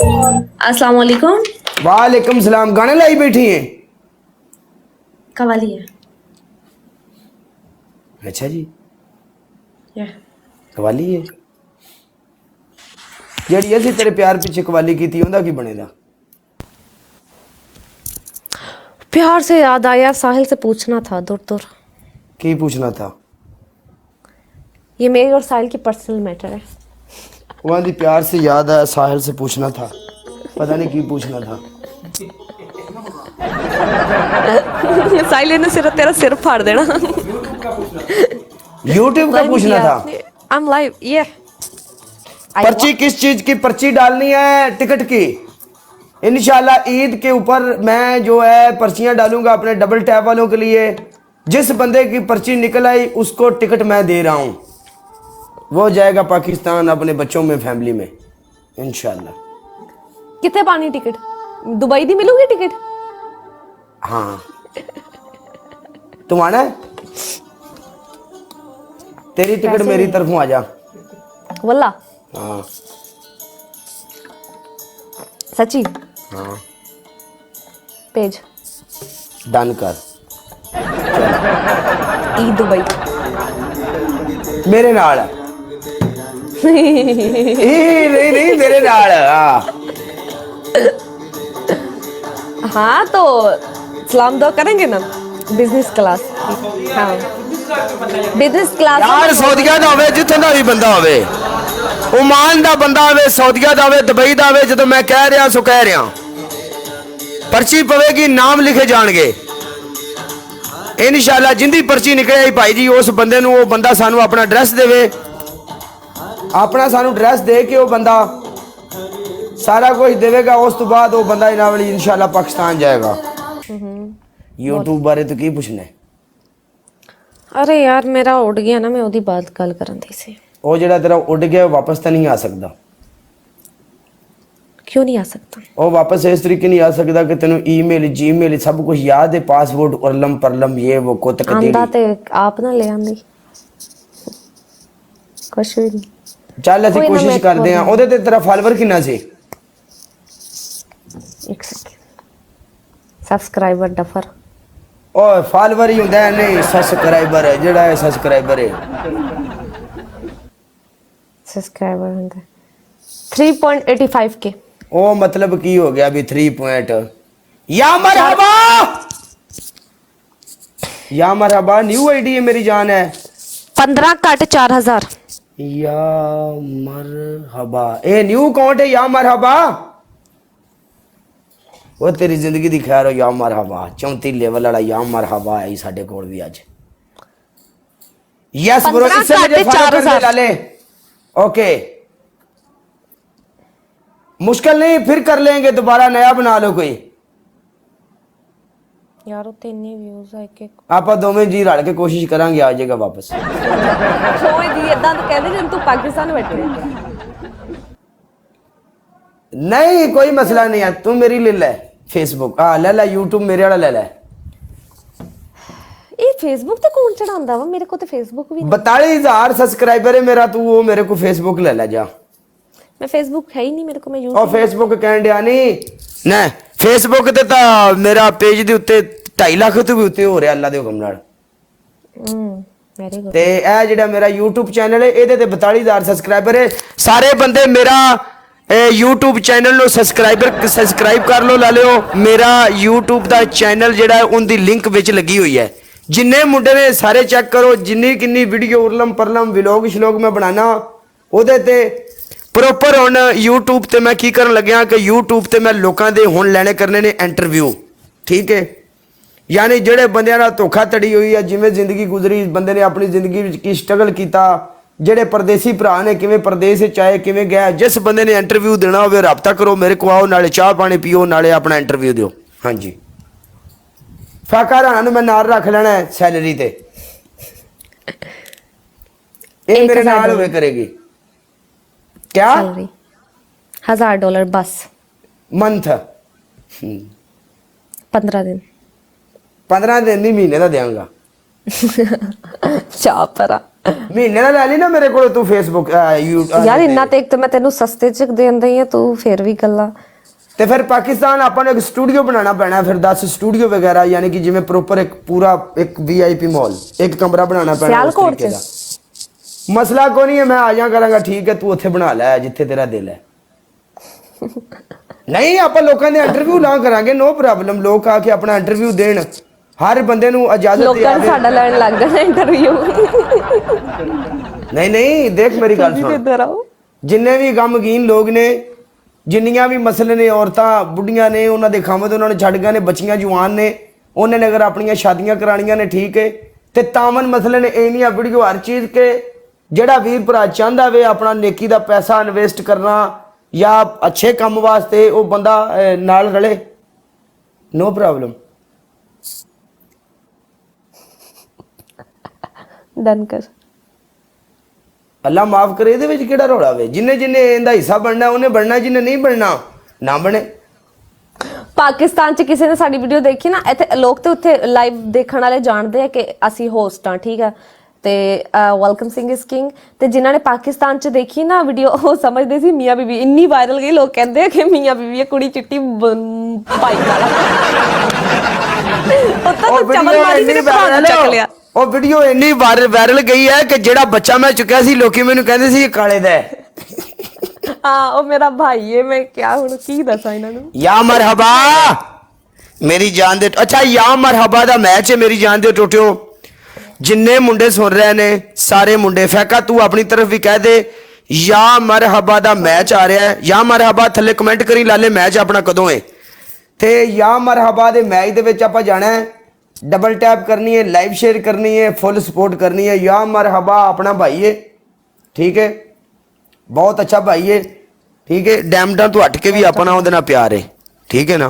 अस्सलाम वालेकुम। वालेकुम सलाम। गाने लाई बैठी हैं? कवाली है। अच्छा जी, या कवाली है ਜਿਹੜੀ ਅਸੀਂ तेरे प्यार पीछे कवाली की थी ਉਹਦਾ ਕੀ ਬਣੇਗਾ? प्यार से याद आया, साहिल से पूछना था दूर दूर। की पूछना था? ये मेरी और साहिल की पर्सनल मैटर है। वहाँ दी प्यार से याद आया, साहिल से पूछना था। पता नहीं की पूछना था। साहिल ने सिर्फ तेरा सिर फाड़ देना। यूट्यूब का पूछना था। I'm live, yeah. पर्ची किस चीज की पर्ची डालनी है? टिकट की। इंशाल्लाह ईद के ऊपर मैं जो है पर्चियां डालूंगा अपने डबल टैप वालों के लिए। जिस बंदे की पर्ची निकल आई उसको टिकट मैं दे रहा हूँ, वो जाएगा पाकिस्तान अपने बच्चों में, फैमिली में, इंशाल्लाह। कितने पानी टिकट? दुबई दी मिलूगी टिकट? हाँ, तुम आना है? तेरी टिकट मेरी तरफों आ जा। वल्ला हाँ सच्ची? हाँ, पेज डन कर। ईद दुबई मेरे नाल है। नहीं नहीं मेरे नाल। हाँ तो सलाम दो करेंगे ना, बिजनेस क्लास। हाँ बिजनेस क्लास यार सऊदीया दा होवे, जिथों दा भी बंदा होवे, ओमान दा बंदा होवे, सऊदीया दा होवे, दुबई दा होवे, जदों मैं कह रहा सो कह रहा। पर्ची पवेगी, नाम लिखे जाणगे इंशाल्लाह। जिंदी पर्ची निकले भाई जी, उस बंदे नूं वो बंदा सानू अपना एड्रैस देवे, अपना सानू एड्रैस दे के वो बंदा सारा कुछ देवेगा। उस तो बाद वो बंदा इन्हां वाली इंशाल्लाह पाकिस्तान जाएगा। यूट्यूब बारे तो की पूछना है? अरे यार मेरा उड़ गया ना, मैं ओदी बात गल करन दी सी। वो जेड़ा तेरा उड़ गया वापस तो नहीं आ सकता। क्यों नहीं आ सकता? वो वापस इस तरीके नहीं आ सकता कि तेन ईमेल जीमेल सब कुछ याद है, पासवर्ड उरलम परलम ये वो कोत आंदा ते आप ना ले आंदी कुछ भी नहीं। चल ਅਸੀਂ कोशिश करते हैं। ਉਹਦੇ ਤੇ ਤੇਰਾ ਫਾਲੋਅਰ ਕਿੰਨਾ ਸੀ? एक सेकंड। सब्सक्राइबर डफर ਓਏ ਫਾਲੋਅਰ ਹੀ ਹੁੰਦਾ ਨਹੀਂ, ਸਬਸਕ੍ਰਾਈਬਰ ਹੈ ਜਿਹੜਾ ਹੈ, ਸਬਸਕ੍ਰਾਈਬਰ ਹੈ। सब्सक्राइबर होता है 3.85 के। ਉਹ ਮਤਲਬ ਕੀ ਹੋ ਗਿਆ ਵੀ 3 ਪੁਆਇੰਟ? या मरहबा, या मरहबा न्यू आईडी है मेरी जान है। 15 कट 4000। या मरहबा ए न्यू अकाउंट है। या मरहबा वो तेरी जिंदगी दी खैर हो। या मरहबा 34 लेवल वाला या मरहबा है साडे कोल भी आज। यस ब्रो, इससे मुझे फॉलो कर दे लाले। ओके मुश्किल नहीं, फिर कर लेंगे दोबारा, नया बना लो कोई। यार वो इतने व्यूज है कि ਆਪਾਂ ਦੋਵੇਂ ਜੀ ਰਲ ਕੇ ਕੋਸ਼ਿਸ਼ ਕਰਾਂਗੇ ਆ ਜਾਏਗਾ ਵਾਪਸ। ਕੋਈ ਦੀ ਇਦਾਂ ਤਾਂ ਕਹਿੰਦੇ ਜਦ ਤੂੰ ਪਾਕਿਸਤਾਨ ਬੈਠੇ। नहीं कोई मसला नहीं है, तू मेरी ले ले फेसबुक। हाँ ले ले, यूट्यूब मेरे वाला ले ले। ਇਹ ਫੇਸਬੁੱਕ ਤੇ ਕੌਣ ਚੜਾਉਂਦਾ ਵਾ? ਮੇਰੇ ਕੋਲ ਤੇ ਫੇਸਬੁੱਕ ਵੀ ਨਹੀਂ। 42,000 सब्सक्राइबर है मेरा, तू वो मेरे को फेसबुक ले ले जा। मैं फेसबुक है ही नहीं मेरे को, मैं यूज और फेसबुक कहन दिया नहीं ना, फेसबुक ते ता मेरा पेज दे उत्ते 2.5 लाख तो भी उत्ते हो रहा अल्लाह दे हुक्म नाल। Very good. ते ए जेड़ा मेरा यूट्यूब चैनल है ਇਹਦੇ ਤੇ 42,000 सब्सक्राइबर है। सारे बंदे मेरा यूट्यूब चैनल नो सब्सक्राइब कर लो, ला लियो। मेरा यूट्यूब दा चैनल जेड़ा है उनदी लिंक विच लगी हुई है। जिन्ने मुंडे ने सारे चेक करो, जिन्नी किन्नी वीडियो उरलम परलम व्लॉग श्लोग मैं बनाना ਉਹਦੇ ਤੇ ਪ੍ਰੋਪਰ। ਹੁਣ YouTube ਤੇ ਮੈਂ ਕੀ ਕਰਨ ਲੱਗਿਆ ਕਿ YouTube ਤੇ ਮੈਂ ਲੋਕਾਂ ਦੇ ਹੁਣ ਲੈਣੇ ਕਰਨੇ ਨੇ ਇੰਟਰਵਿਊ, ਠੀਕ ਹੈ। ਯਾਨੀ ਜਿਹੜੇ ਬੰਦਿਆਂ ਨਾਲ ਧੋਖਾ ਧੜੀ ਹੋਈ ਹੈ, ਜਿਵੇਂ ਜ਼ਿੰਦਗੀ ਗੁਜ਼ਰੀ, ਬੰਦੇ ਨੇ ਆਪਣੀ ਜ਼ਿੰਦਗੀ ਵਿੱਚ ਕੀ ਸਟਰਗਲ ਕੀਤਾ, ਜਿਹੜੇ ਪਰਦੇਸੀ ਭਰਾ ਨੇ ਕਿਵੇਂ ਪਰਦੇਸ ਵਿੱਚ ਆਏ, ਕਿਵੇਂ ਗਿਆ, ਜਿਸ ਬੰਦੇ ਨੇ ਇੰਟਰਵਿਊ ਦੇਣਾ ਹੋਵੇ ਰਾਬਤਾ ਕਰੋ ਮੇਰੇ ਕੋਲ, ਆਓ, ਨਾਲੇ ਚਾਹ ਪਾਣੀ ਪੀਓ, ਨਾਲੇ ਆਪਣਾ ਇੰਟਰਵਿਊ ਦਿਓ। ਹਾਂਜੀ ਫਾਕਾ ਰਾਣਾ ਨੂੰ ਮੈਂ ਨਾਲ ਰੱਖ ਲੈਣਾ ਹੈ ਸੈਲਰੀ ਤੇ, ਇਹ ਮੇਰੇ ਨਾਲ ਹੋਵੇ ਕਰੇਗੀ। क्या $1000 बस मंथ? 15 दिन। 15 दिन नहीं, महीने का देंगा। चाह परा ਮਹੀਨੇ ਦਾ ਲੈ ਲਈ ਨਾ ਮੇਰੇ ਕੋਲ ਤੂੰ ਫੇਸਬੁੱਕ ਯਾਰ ਇੰਨਾ ਤੇ ਇੱਕ ਤਾਂ ਮੈਂ ਤੈਨੂੰ ਸਸਤੇ ਚ ਦੇਣ ਦਈ ਆ, ਤੂੰ ਫੇਰ ਵੀ ਗੱਲਾਂ। ਤੇ ਫਿਰ ਪਾਕਿਸਤਾਨ ਆਪਾਂ ਨੂੰ ਇੱਕ ਸਟੂਡੀਓ ਬਣਾਉਣਾ ਪੈਣਾ, ਫਿਰ 10 ਸਟੂਡੀਓ ਵਗੈਰਾ, ਯਾਨੀ ਕਿ ਜਿਵੇਂ ਪ੍ਰੋਪਰ ਇੱਕ ਪੂਰਾ ਇੱਕ VIP ਮਾਲ, ਇੱਕ ਕਮਰਾ ਬਣਾਉਣਾ ਪੈਣਾ। ਸਿਆਲਕੋਟ ਚ ਮਸਲਾ ਕੋਈ ਨਹੀਂ ਹੈ, ਮੈਂ ਆ ਜਾ ਕਰਾਂਗਾ। ਠੀਕ ਹੈ, ਤੂੰ ਉੱਥੇ ਬਣਾ ਲੈ ਜਿੱਥੇ ਤੇਰਾ ਦਿਲ ਹੈ। ਨਹੀਂ ਆਪਾਂ ਲੋਕਾਂ ਦੇ ਇੰਟਰਵਿਊ ਲਾ ਕਰਾਂਗੇ, ਨੋ ਪ੍ਰੋਬਲਮ। ਲੋਕ ਆ ਕੇ ਆਪਣਾ ਇੰਟਰਵਿਊ ਦੇਣ, ਹਰ ਬੰਦੇ ਨੂੰ ਇਜਾਜ਼ਤ ਲੋਕਾਂ ਨੇ ਸਾਡਾ ਲੈਣ ਲੱਗ ਜਾਣਾ ਇੰਟਰਵਿਊ। ਨਹੀਂ ਦੇਖ ਮੇਰੀ ਗੱਲ ਸੁਣ, ਇੱਧਰ ਆਓ। ਜਿੰਨੇ ਵੀ ਗਮਗੀਨ ਲੋਕ ਨੇ, ਜਿੰਨੀਆਂ ਵੀ ਮਸਲੇ ਨੇ, ਔਰਤਾਂ ਬੁੱਢੀਆਂ ਨੇ, ਉਹਨਾਂ ਦੇ ਖਾਮਦ ਉਹਨਾਂ ਨੂੰ ਛੱਡ ਗਏ ਨੇ, ਬੱਚੀਆਂ ਜਵਾਨ ਨੇ, ਉਹਨਾਂ ਨੇ ਅਗਰ ਆਪਣੀਆਂ ਸ਼ਾਦੀਆਂ ਕਰਾਣੀਆਂ ਨੇ, ਠੀਕ ਹੈ। ਤੇ ਤਾਮਨ ਮਸਲੇ ਨੇ ਇੰਨੀਆਂ ਵੀਡੀਓ ਹਰ ਚੀਜ਼ ਕੇ ਜਿਹੜਾ ਵੀਰ ਭਰਾ ਚਾਹੁੰਦਾ ਵੇ ਆਪਣਾ ਨੇਕੀ ਦਾ ਪੈਸਾ ਇਨਵੈਸਟ ਕਰਨਾ ਜਾਂ ਅੱਛੇ ਕੰਮ ਵਾਸਤੇ, ਉਹ ਬੰਦਾ ਨਾਲ ਰਲੇ, ਨੋ ਪ੍ਰੋਬਲਮ। ਡਨ ਕਰ। ਅੱਲਾ ਮਾਫ ਕਰੇ, ਇਹਦੇ ਵਿੱਚ ਕਿਹੜਾ ਰੌਲਾ ਵੇ? ਜਿੰਨੇ ਇਹਦਾ ਹਿੱਸਾ ਬਣਨਾ ਉਹਨੇ ਬਣਨਾ, ਜਿੰਨੇ ਨਹੀਂ ਬਣਨਾ ਨਾ ਬਣੇ। ਪਾਕਿਸਤਾਨ ਚ ਕਿਸੇ ਨੇ ਸਾਡੀ ਵੀਡੀਓ ਦੇਖੀ ਨਾ, ਇੱਥੇ ਲੋਕ ਤੇ ਉੱਥੇ ਲਾਈਵ ਦੇਖਣ ਵਾਲੇ ਜਾਣਦੇ ਆ ਕਿ ਅਸੀਂ ਹੋਸਟ ਆ, ਠੀਕ ਆ, ਤੇ ਵੈਲਕਮ ਸਿੰਘ ਇਜ਼ ਕਿੰਗ। ਤੇ ਜਿਨ੍ਹਾਂ ਨੇ ਪਾਕਿਸਤਾਨ ਚ ਦੇਖੀ ਨਾ ਵੀਡੀਓ, ਉਹ ਸਮਝਦੇ ਸੀ ਮੀਆਂ ਬੀਬੀ। ਇੰਨੀ ਵਾਇਰਲ ਗਈ, ਲੋਕ ਕਹਿੰਦੇ ਆ ਕਿ ਮੀਆਂ ਬੀਬੀ ਇਹ ਕੁੜੀ ਚਿੱਟੀ ਪਾਈ ਵਾਲਾ। ਉਹ ਤਾਂ ਚਮਲ ਮਾਰੀ ਮੇਰੇ ਭਰਾ ਨੂੰ ਚੱਕ ਲਿਆ। ਉਹ ਵੀਡੀਓ ਇੰਨੀ ਵਾਇਰਲ ਗਈ ਹੈ ਕਿ ਜਿਹੜਾ ਬੱਚਾ ਮੈਂ ਚੁੱਕਿਆ ਸੀ, ਲੋਕੀ ਮੈਨੂੰ ਕਹਿੰਦੇ ਸੀ ਇਹ ਕਾਲੇ ਦਾ ਹੈ। ਹਾਂ, ਉਹ ਮੇਰਾ ਭਾਈ ਹੈ। ਮੈਂ ਕਿਹਾ ਹੁਣ ਕੀ ਦੱਸਾਂ ਇਹਨਾਂ ਨੂੰ। ਯਾ ਮਰਹਬਾ ਮੇਰੀ ਜਾਨ ਦੇ, ਅੱਛਾ ਯਾ ਮਰਹਬਾ ਦਾ ਮੈਚ ਹੈ ਮੇਰੀ ਜਾਨ ਦੇ ਟੋਟਿਓ। ਜਿੰਨੇ ਮੁੰਡੇ ਸੁਣ ਰਹੇ ਨੇ, ਸਾਰੇ ਮੁੰਡੇ, ਫੈਕਾ ਤੂੰ ਆਪਣੀ ਤਰਫ ਵੀ ਕਹਿ ਦੇ ਯਾ ਮਰਹਬਾ ਦਾ ਮੈਚ ਆ ਰਿਹਾ ਹੈ। ਯਾ ਮਰਹਬਾ ਥੱਲੇ ਕਮੈਂਟ ਕਰੀ ਲਾਲੇ ਮੈਚ ਆਪਣਾ ਕਦੋਂ ਹੈ। ਤੇ ਯਾ ਮਰਹਬਾ ਦੇ ਮੈਚ ਦੇ ਵਿੱਚ ਆਪਾਂ ਜਾਣਾ ਹੈ, डबल टैप करनी है, लाइव शेयर करनी है, फुल सपोर्ट करनी है। या मरहबा अपना भाई है, ठीक है, बहुत अच्छा भाई है, ठीक है। डैम डां तो हट के भी अपना ਉਹਦੇ ਨਾਲ प्यार है, ठीक है ना।